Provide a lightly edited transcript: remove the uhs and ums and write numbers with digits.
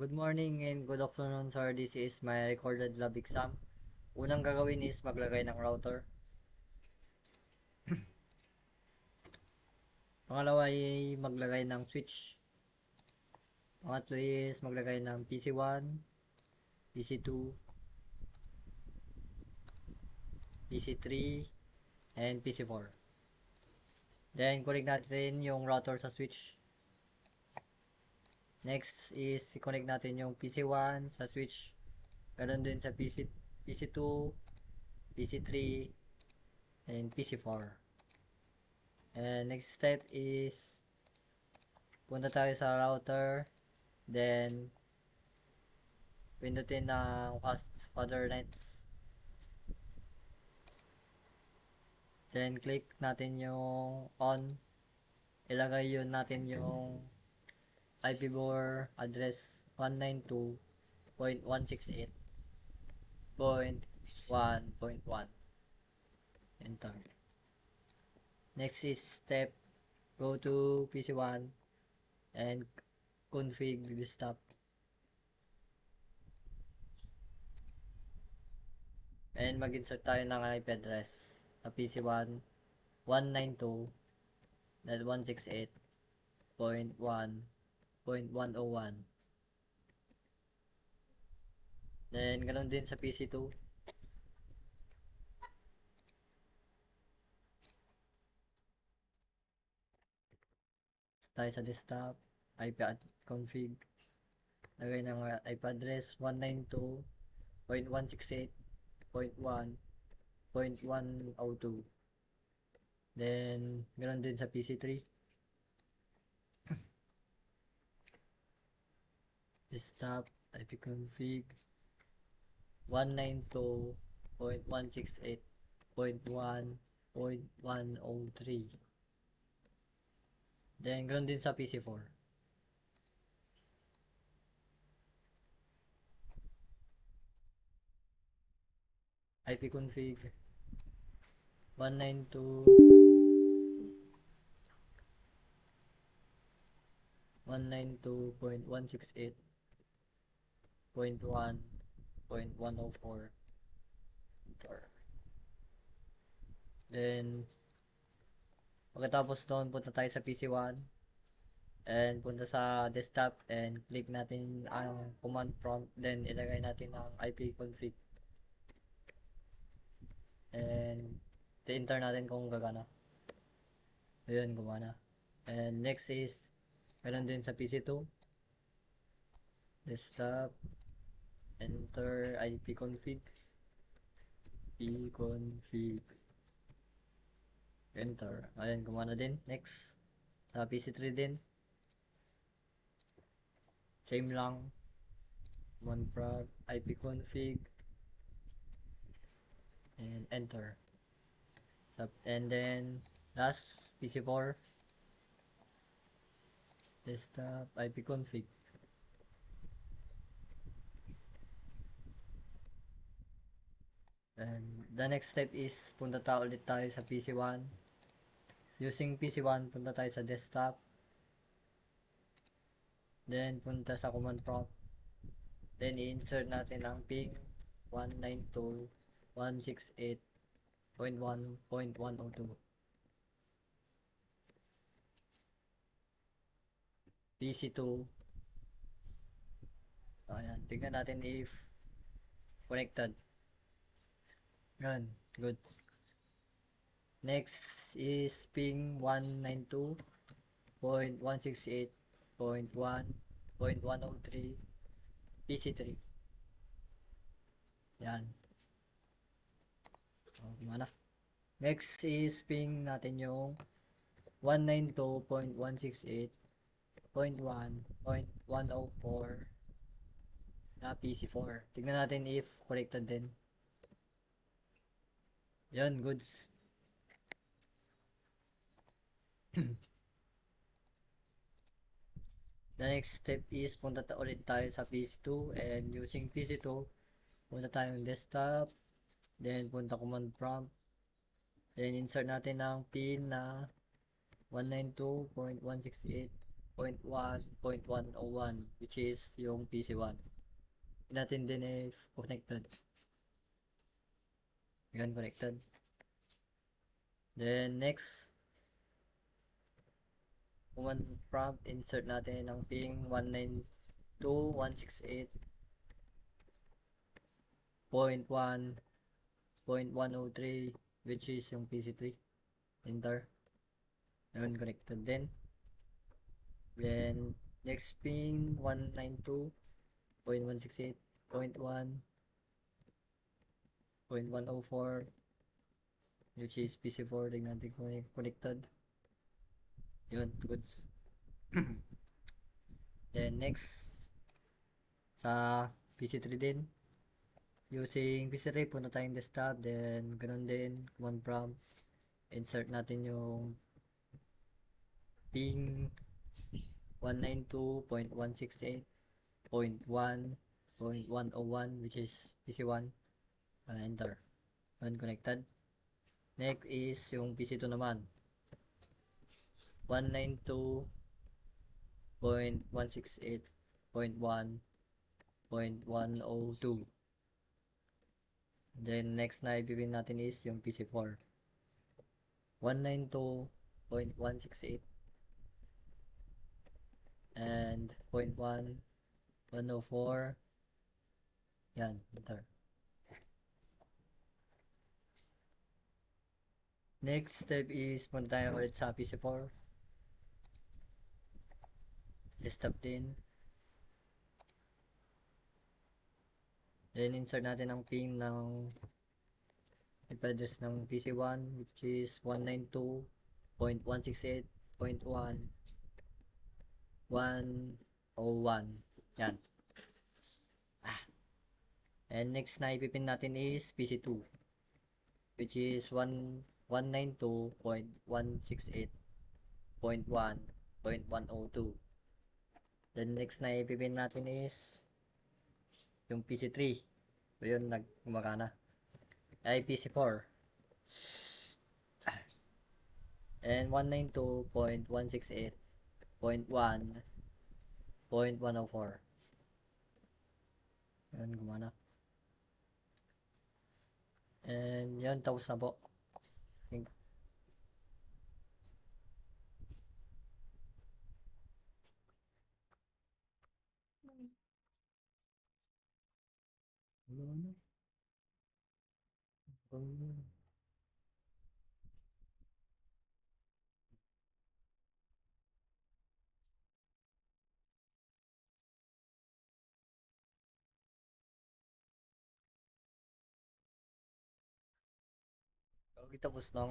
Good morning and good afternoon, sir. This is my recorded lab exam. Unang gagawin is maglagay ng router. Pangalawa ay maglagay ng switch. Pangatlo is maglagay ng PC1, PC2, PC3, and PC4. Then, connect natin yung router sa switch. Next is i-connect natin yung PC1 sa switch. Ganun din sa PC2, PC3, and PC4. And next step is punta tayo sa router, then pindutin ng fast further nets, then click natin yung on, ilagay yun natin yung IPv4 address 192.168.1.1, enter. Next is step, go to PC1 and config desktop. And mag-insert tayo ng IP address sa PC1 192.168.1.101. Then ganoon din sa PC2. Tayo sa desktop, IP config, lagay ng IP address 192.168.1.102. Then ganoon din sa PC3, desktop IP config 192.168.1.103. Then ganoon din sa PC4, IP config 192.168.1.104. Then pagkatapos doon, punta tayo sa PC1 and punta sa desktop and click natin ang command prompt, then ilagay natin ang IP config and i-enter natin kung gagana. Ayun, gumana. And next is meron din sa PC2, desktop, enter IP config, pconfig, enter. Ayun, gumana din. Next, sa PC3 din, same lang, command prompt, IP config, and enter. And then last, PC4, desktop, IP config. And the next step is punta ulit tayo sa PC1. Using PC1, punta tayo sa desktop. Then punta sa command prompt. Then i-insert natin ang ping 192.168.1.102. PC2. Ayan, tignan natin if connected. Yan, good. Next is ping 192.168.1.103 PC3. Yan. Mana? Next is ping natin yung 192.168.1.104 na PC4. Tignan natin if connected din. Yan, goods. The next step is punta ulit tayo sa PC2 and using PC2, punta tayong desktop, then punta command prompt, then insert natin ang pin na 192.168.1.104 0.1.101 which is yung PC1. Natin din if connected. Yan, connected. Then next, command prompt, insert natin ang ping 192.168.1.103 which is yung PC3. Enter. Yun, connected din. Then next ping 192.168.1.104 which is PC4. Tignan natin connected. Yun, goods. Then next, sa PC3 din, using PC3, punta tayong desktop, then ganun din, command prompt, insert natin yung ping 192.168.1.101 which is PC1, enter. Yun, connected. Next is yung PC2 naman, 192.168.1.102. Then next na ipipin natin is yung PC4, 192.168 and 0.1.104. Yan, enter. Next step is punta tayo ulit sa PC4, desktop din, then insert natin ang ping ng IP address ng PC1 which is 192.168.1.101. Yan. And next na ipipin natin is PC2 which is 192.168.1.102. Then next na ipipin natin is yung PC3. So yun, nagkumaka ay PC4 and 192.168.1.104. Yan, gumana. And yan, tapos na po. Okay, tapos na.